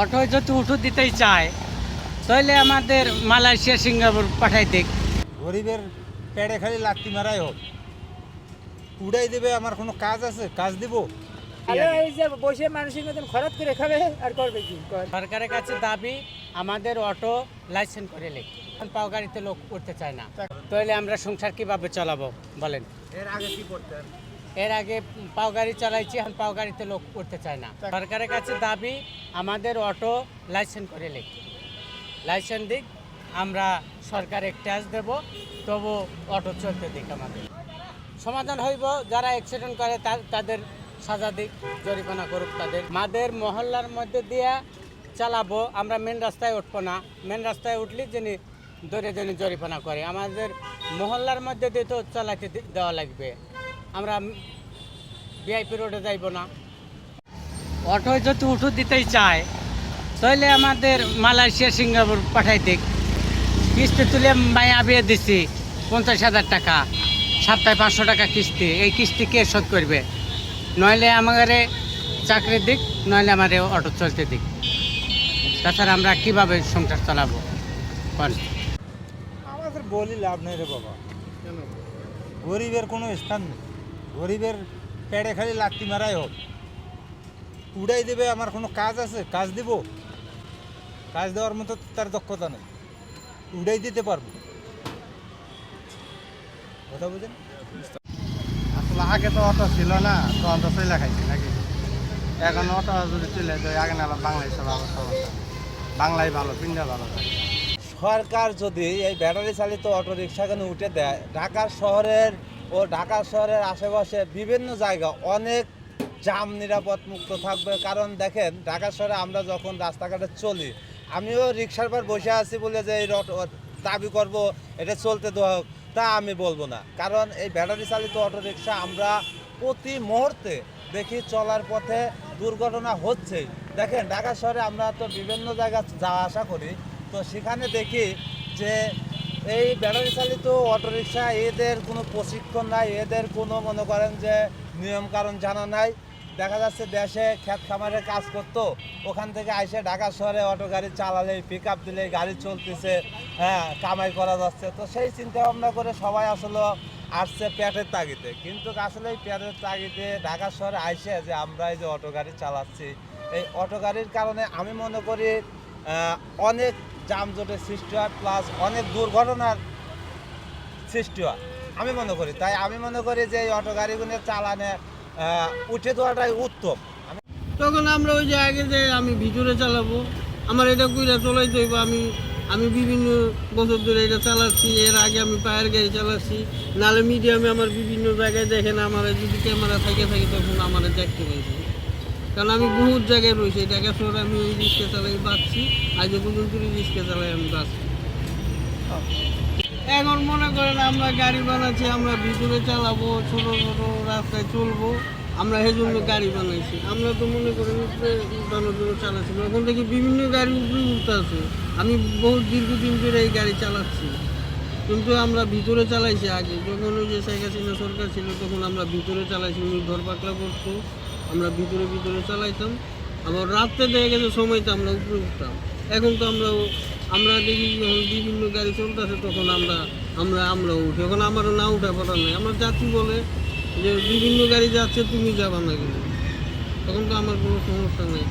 Auto যদি উঠু দিতেই চায় তাহলে আমাদের মালয়েশিয়া সিঙ্গাপুর পাঠাই দিক। গরিবের পেটে খালি লাত্তি মারাই হোক, উড়াই দেবে। আমার কোনো কাজ আছে, কাজ দিব। এই যে বসে মানুষের মতন খরচ করে খাবে আর করবে কি? সরকারের কাছে দাবি আমাদের অটো লাইসেন্স করে লেখ। এখন পাও গাড়িতে লোক উঠতে চায় না, তাহলে আমরা সংসার কিভাবে চালাবো বলেন? এর আগে কি করতেন? এর আগে পাও গাড়ি চালাইছি, এখন পাও গাড়িতে লোক উঠতে চায় না। সরকারের কাছে দাবি আমাদের অটো লাইসেন্স করে লেখ, লাইসেন্স দিক। আমরা সরকারে ট্যাক্স দেব, তবু অটো চলতে দিক। আমাদের সমাধান হইব, যারা অ্যাক্সিডেন্ট করে তাদের সাজা দিক, জরিমানা করুক তাদের। আমাদের মহল্লার মধ্যে দিয়ে চালাবো, আমরা মেন রাস্তায় উঠবো না। মেন রাস্তায় উঠলে যিনি ধরে যিনি জরিমানা করে, আমাদের মহল্লার মধ্যে দিয়ে তো চালাতে দেওয়া লাগবে। আমরা ভিআইপি রোডে যাইব না। অটো যদি উঠু দিতেই চায় তাহলে আমাদের মালয়েশিয়া সিঙ্গাপুর পাঠাই দিক। কিস্তি তুলে মায়া বিয়ে দিচ্ছি 50,000 টাকা, সপ্তাহে 500 টাকা কিস্তি। এই কিস্তি কে শোধ করবে? নইলে আমাদের চাকরি দিক, নইলে আমাদের অটো চলতে দিক। তাছাড়া আমরা কিভাবে সংসার চালাবো? আমাদের বলি লাভ নেই রে বাবা। গরিবের কোনো স্থান নেই। গরিবের পেটে খালি লাত্তি মারাই হোক, উড়াই দেবে। আমার কোনো কাজ আছে, কাজ দিব। কাজ দেওয়ার মতো তার দক্ষতা নেই, উড়াই দিতে পারবো। কথা বুঝেন? আসলে আগে তো অটো ছিল না, তখন তো চলে খাইছি নাকি। এখন অটো যদি চলে যায়, আগে না বাংলায় বাংলায় ভালো, পিন্ডা ভালো। সরকার যদি এই ব্যাটারি চালিত অটো রিক্সাখানে উঠে দেয়, ঢাকা শহরের আশেপাশে বিভিন্ন জায়গা অনেক জাম নিরাপদ মুক্ত থাকবে। কারণ দেখেন, ঢাকা শহরে আমরা যখন রাস্তাঘাটে চলি, আমিও রিক্সার পর বসে আছি বলে যে এই দাবি করব এটা চলতে দেওয়া হোক, তা আমি বলবো না। কারণ এই ব্যাটারি চালিত অটো রিক্সা আমরা প্রতি মুহূর্তে দেখি চলার পথে দুর্ঘটনা হচ্ছেই। দেখেন, ঢাকা শহরে আমরা তো বিভিন্ন জায়গা যাওয়া আসা করি, তো সেখানে দেখি যে এই ব্যাটারি চালিত অটোরিকশা, এদের কোনো প্রশিক্ষণ নাই, এদের কোনো মনে করেন যে নিয়মকানুন জানা নাই। দেখা যাচ্ছে দেশে ক্ষেত খামারে কাজ করতো, ওখান থেকে আইসে ঢাকা শহরে অটো গাড়ি চালালেই, পিক আপ দিলেই গাড়ি চলতেছে, হ্যাঁ, কামাই করা যাচ্ছে। তো সেই চিন্তা ভাবনা করে সবাই আসলে আসছে পেটের তাগিদে। কিন্তু আসলে এই পেটের তাগিদে ঢাকা শহরে আইসে যে আমরা এই যে অটো গাড়ি চালাচ্ছি, এই অটো গাড়ির কারণে আমি মনে করি অনেক যানজটের সৃষ্টি হয়, প্লাস অনেক দুর্ঘটনার সৃষ্টি হয় আমি মনে করি। তাই আমি মনে করি যে এই অটো গাড়িগুলো চালানে উঠে দেওয়াটাই উত্তম। তখন আমরা ওই যে আগে যে আমি ভিতরে চালাবো, আমার এটা কইরা চলাইতে হইব। আমি বিভিন্ন বছর ধরে এটা চালাচ্ছি। এর আগে আমি পায়ের গাড়ি চালাচ্ছি, নাহলে মিডিয়ামে আমার বিভিন্ন জায়গায় দেখেন, আমার যদি ক্যামেরা থাকে তখন আমার দেখতে পাইছি। কারণ আমি বহুত জায়গায় রয়েছি, ঢাকা শহরে আমি ওই রিক্সা চালাই বাঁচছি, আজ পর্যন্ত রিক্সা চালাই আমি বাঁচছি। এখন মনে করেন আমরা গাড়ি বানাচ্ছি, আমরা ভিতরে চালাবো, ছোটো ছোটো রাস্তায় চলবো, আমরা সেই জন্য গাড়ি বানাইছি। আমরা তো মনে করেন উপরে উঠানোর জন্য চালাচ্ছি, এখন থেকে বিভিন্ন গাড়ি উপরে উঠতে আছে। আমি বহুত দীর্ঘদিন ধরে এই গাড়ি চালাচ্ছি, কিন্তু আমরা ভিতরে চালাইছি। আগে যখন ওই যে শেখ হাসিনা সরকার ছিল, তখন আমরা ভিতরে চালাইছি, উনি ঘর পাকলা করতো, আমরা ভিতরে চালাইতাম। আবার রাত্রে দেখা গেছে সময়তে আমরা উপরে উঠতাম। এখন তো আমরা দেখি যখন বিভিন্ন গাড়ি চলতেছে, তখন আমরা উঠি। এখন আমারও না উঠা পড়া নাই। আমার যাত্রী বলে যে বিভিন্ন গাড়ি যাচ্ছে, তুমি যাবা না কেন? তখন তো আমার কোনো সমস্যা নাই।